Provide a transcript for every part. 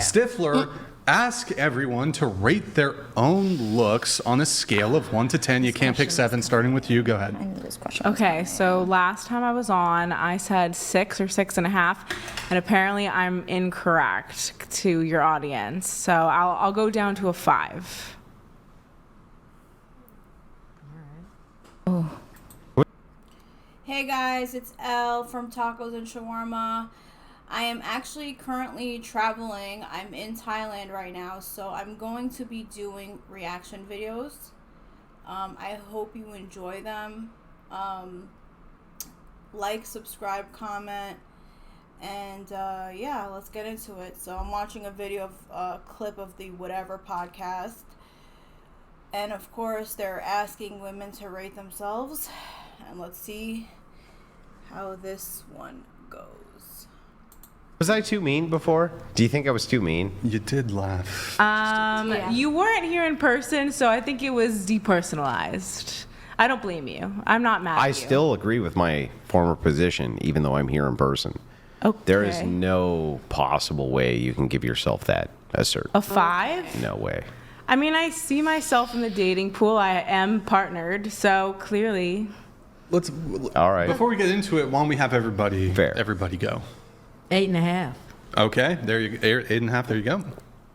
Stifler, ask everyone to rate their own looks on a scale of 1 to 10. You can't pick 7, starting with you. Go ahead. I knew this question. Okay, so last time I was on, I said 6 or 6.5, and apparently I'm incorrect to your audience. So I'll go down to a 5. Hey guys, it's Elle from Tacos and Shawarma. I am actually currently traveling. I'm in Thailand right now, so I'm going to be doing reaction videos. I hope you enjoy them. Like, subscribe, comment, and yeah, let's get into it. So I'm watching a video of a clip of the Whatever podcast, and of course they're asking women to rate themselves, and let's see how this one goes. Was I too mean before? Do you think I was too mean? You did laugh. You weren't here in person, so I think it was depersonalized. I don't blame you. I'm not mad at you. I still agree with my former position, even though I'm here in person. Okay. There is no possible way you can give yourself that assert. A 5? No way. I mean, I see myself in the dating pool. I am partnered, so clearly. All right. Before we get into it, why don't we have everybody go? 8.5. Okay, there you go. 8.5. There you go.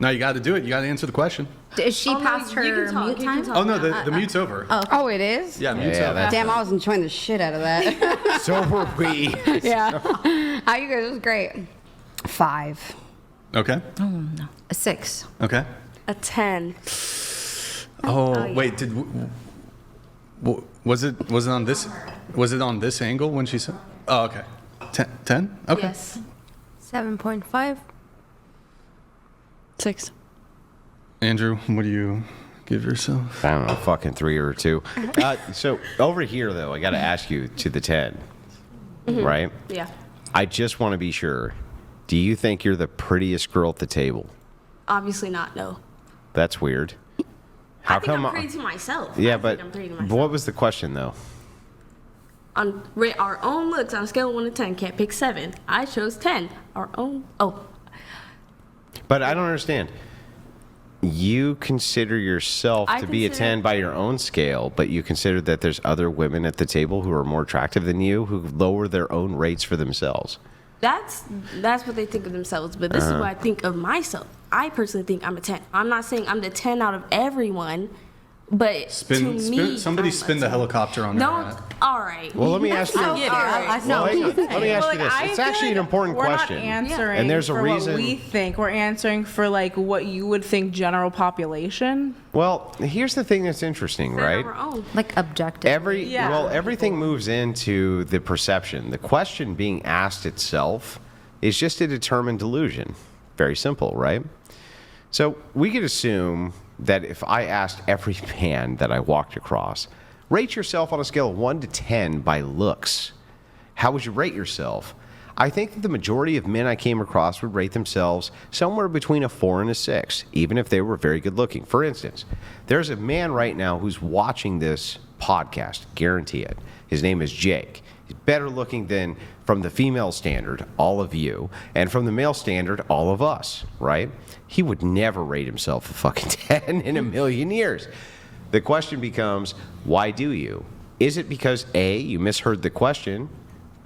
Now you got to do it. You got to answer the question. Is she past her mute time? Oh no, the mute's over. Oh, it is? Yeah, mute's over. Damn, I was enjoying the shit out of that. So were we. Yeah. How you guys? It was great. 5. Okay. A 6. Okay. A 10. Oh wait, was it on this? Was it on this angle when she said? Oh, okay. 10? Okay. Yes. 7.5. 6. Andrew, what do you give yourself? I don't know, fucking 3 or 2. So over here, though, I got to ask you to the 10, right? Yeah. I just want to be sure. Do you think you're the prettiest girl at the table? Obviously not, no. That's weird. How I think come? I'm pretty to myself. Yeah, I but think I'm pretty to myself. what was the question, though? On rate our own looks on a scale of 1 to 10, can't pick 7. I chose 10. Our own. Oh. But I don't understand. You consider yourself to be a 10 by your own scale, but you consider that there's other women at the table who are more attractive than you who lower their own rates for themselves. That's what they think of themselves, but this is what I think of myself. I personally think I'm a 10. I'm not saying I'm the 10 out of everyone, but Somebody spin the helicopter on No, that. all right. Well, let me ask you. Let me ask you this. It's actually an important we're question. Not answering And there's a for reason. what we think. We're answering for like what you would think general population. Well, here's the thing that's interesting, right? Like objective. Everything moves into the perception. The question being asked itself is just a determined delusion. Very simple, right? So we could assume that if I asked every man that I walked across, rate yourself on a scale of 1 to 10 by looks, how would you rate yourself? I think that the majority of men I came across would rate themselves somewhere between a 4 and a 6, even if they were very good looking. For instance, there's a man right now who's watching this podcast, guarantee it. His name is Jake. He's better looking than, from the female standard, all of you, and from the male standard, all of us, right? He would never rate himself a fucking 10 in a million years. The question becomes, why do you? Is it because A, you misheard the question,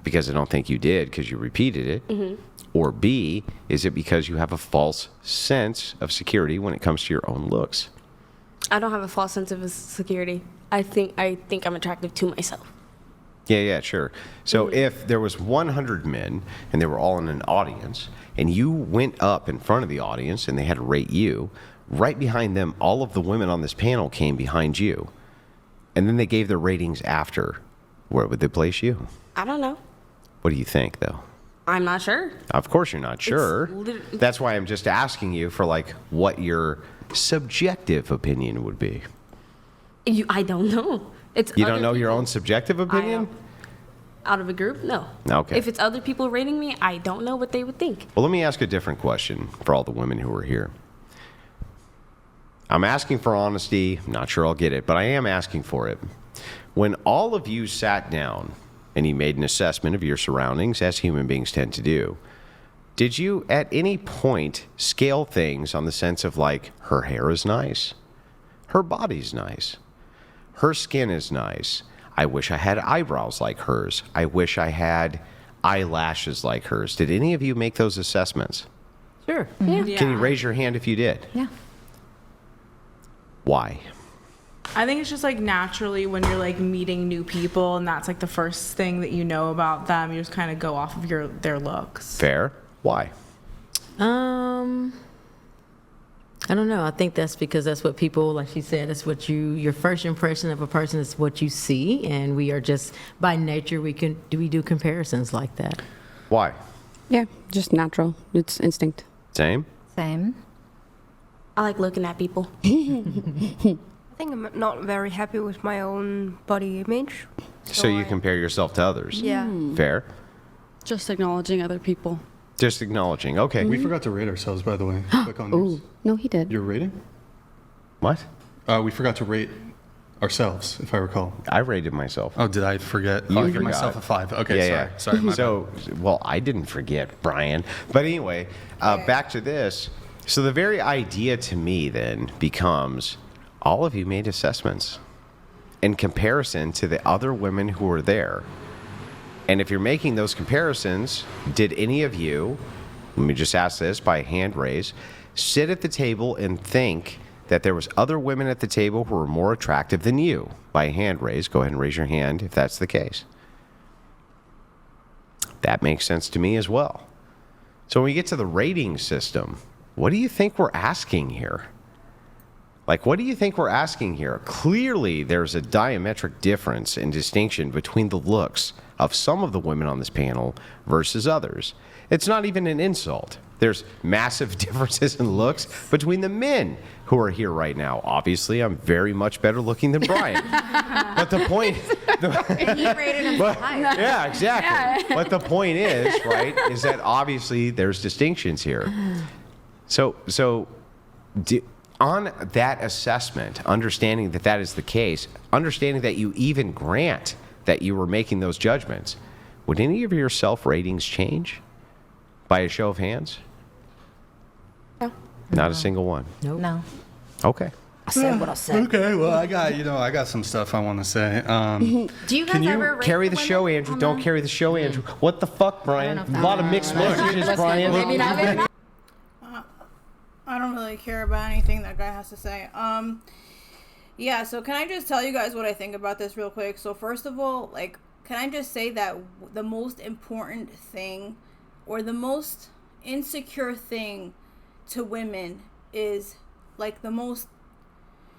because I don't think you did because you repeated it, or B, is it because you have a false sense of security when it comes to your own looks? I don't have a false sense of security. I think I'm attractive to myself. Yeah, sure. So if there was 100 men and they were all in an audience and you went up in front of the audience and they had to rate you, right behind them, all of the women on this panel came behind you. And then they gave their ratings after. Where would they place you? I don't know. What do you think, though? I'm not sure. Of course you're not sure. That's why I'm just asking you for, like, what subjective opinion would be. I don't know. You don't know your own subjective opinion? Out of a group? No. Okay. If it's other people rating me, I don't know what they would think. Well, let me ask a different question for all the women who are here. I'm asking for honesty. I'm not sure I'll get it, but I am asking for it. When all of you sat down and you made an assessment of your surroundings, as human beings tend to do, did you at any point scale things on the sense of like, her hair is nice, her body's nice, her skin is nice, I wish I had eyebrows like hers, I wish I had eyelashes like hers? Did any of you make those assessments? Sure. Yeah. Can you raise your hand if you did? Yeah. Why? I think it's just like naturally when you're like meeting new people and that's like the first thing that you know about them, you just kind of go off of their looks. Fair. Why? I don't know. I think that's because that's what people, like she said, that's what your first impression of a person is what you see, and we are just by nature we do comparisons like that. Why? Yeah, just natural. It's instinct. Same? Same. I like looking at people. I think I'm not very happy with my own body image. So you compare yourself to others? Yeah. Fair. Just acknowledging other people. Just acknowledging. Okay. We forgot to rate ourselves, by the way. Click on yours. Ooh, no, he did. Your rating? What? We forgot to rate ourselves, if I recall. I rated myself. Oh, did I forget? You I give forgot. myself a 5. Okay, sorry. My bad. So, well, I didn't forget, Brian. But anyway, back to this. So the very idea to me then becomes all of you made assessments in comparison to the other women who were there. And if you're making those comparisons, did any of you, let me just ask this by hand raise, sit at the table and think that there was other women at the table who were more attractive than you? By hand raise, go ahead and raise your hand if that's the case. That makes sense to me as well. So when we get to the rating system, what do you think we're asking here? Like, what do you think we're asking here? Clearly, there's a diametric difference and distinction between the looks of some of the women on this panel versus others. It's not even an insult. There's massive differences in looks between the men who are here right now. Obviously, I'm very much better looking than Brian. But the point... He rated him higher. Yeah, exactly. But the point is, right, is that obviously there's distinctions here. On that assessment, understanding that that is the case, understanding that you even grant that you were making those judgments, would any of your self-ratings change by a show of hands? No. Not a single one. Nope. No. Okay. I said what I said. Okay, well, I got some stuff I want to say. Do you guys Can you ever rate Carry the women show, Andrew. on Don't the- carry the show, Andrew. What the fuck, Brian? I don't know A if lot of mixed messages, Brian. Maybe not, maybe not. I don't really care about anything that guy has to say. Yeah, so can I just tell you guys what I think about this real quick? So first of all, like, can I just say that the most important thing or the most insecure thing to women is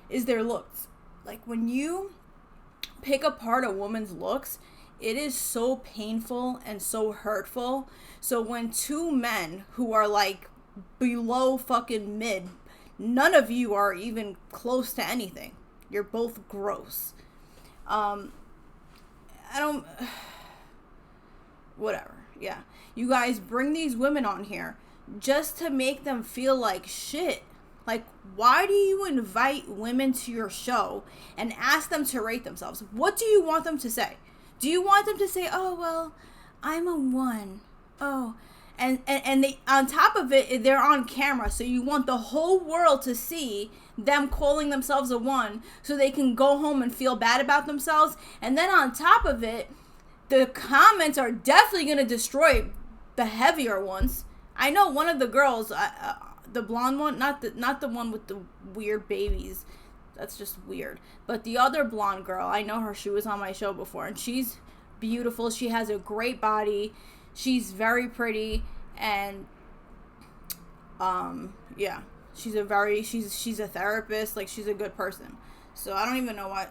their looks. Like, when you pick apart a woman's looks, it is so painful and so hurtful. So when two men who are like below fucking mid, none of you are even close to anything. You're both gross. Whatever. Yeah. You guys bring these women on here just to make them feel like shit. Like, why do you invite women to your show and ask them to rate themselves? What do you want them to say? Do you want them to say, oh, well, I'm a 1. Oh, and they, on top of it, they're on camera. So you want the whole world to see them calling themselves a 1 so they can go home and feel bad about themselves. And then on top of it, the comments are definitely going to destroy the heavier ones. I know one of the girls, the blonde one, not the one with the weird babies. That's just weird. But the other blonde girl, I know her. She was on my show before, and she's beautiful. She has a great body. She's very pretty, and yeah, she's a therapist. Like, she's a good person. So I don't even know why.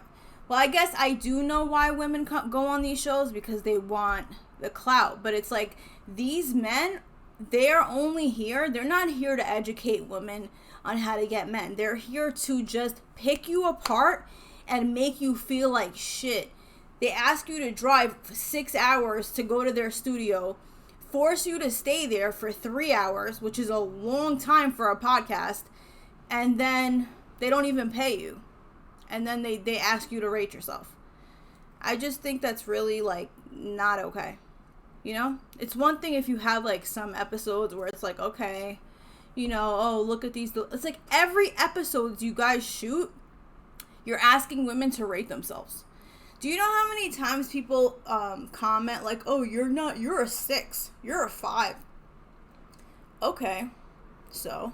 Well, I guess I do know why women go on these shows, because they want the clout. But it's like, these men, they're only here. They're not here to educate women on how to get men. They're here to just pick you apart and make you feel like shit. They ask you to drive 6 hours to go to their studio, force you to stay there for 3 hours, which is a long time for a podcast, and then they don't even pay you. And then they ask you to rate yourself. I just think that's really, like, not okay. You know, it's one thing if you have like some episodes where it's like, okay, you know, oh, look at these. It's like every episode you guys shoot, you're asking women to rate themselves. Do you know how many times people comment like, oh, you're a 6, you're a 5. Okay, so,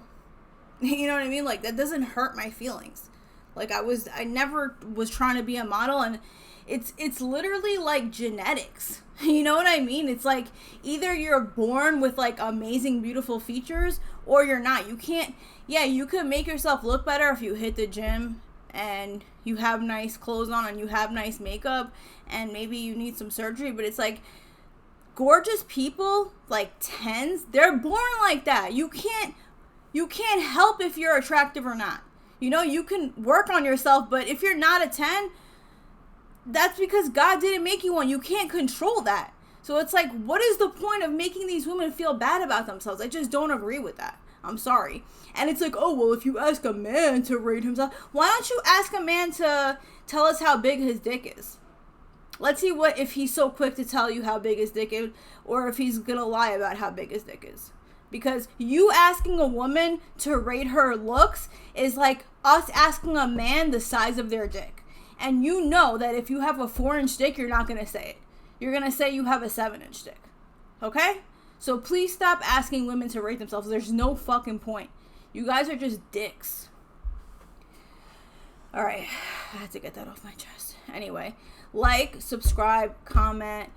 you know what I mean? Like, that doesn't hurt my feelings. Like, I never was trying to be a model, and it's literally like genetics. You know what I mean? It's like either you're born with like amazing, beautiful features, or you're not. You can't, yeah, you could make yourself look better if you hit the gym and you have nice clothes on and you have nice makeup and maybe you need some surgery, but it's like gorgeous people, like 10s, they're born like that. You can't help if you're attractive or not. You know, you can work on yourself, but if you're not a 10, that's because God didn't make you one. You can't control that. So it's like, what is the point of making these women feel bad about themselves? I just don't agree with that. I'm sorry. And it's like, oh, well, if you ask a man to rate himself, why don't you ask a man to tell us how big his dick is? Let's see if he's so quick to tell you how big his dick is, or if he's gonna lie about how big his dick is. Because you asking a woman to rate her looks is like us asking a man the size of their dick. And you know that if you have a 4-inch dick, you're not gonna say it. You're gonna say you have a 7-inch dick. Okay? So please stop asking women to rate themselves. There's no fucking point. You guys are just dicks. Alright, I had to get that off my chest. Anyway, like, subscribe, comment.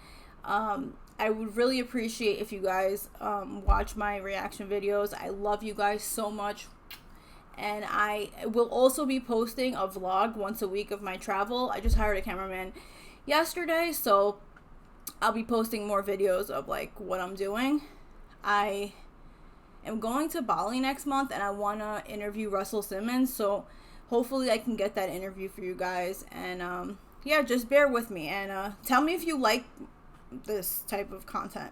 I would really appreciate if you guys watch my reaction videos. I love you guys so much. And I will also be posting a vlog once a week of my travel. I just hired a cameraman yesterday, so I'll be posting more videos of like what I'm doing. I am going to Bali next month and I want to interview Russell Simmons, so hopefully I can get that interview for you guys. And yeah, just bear with me and tell me if you like this type of content.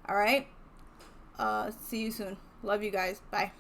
All right, see you soon. Love you guys. Bye.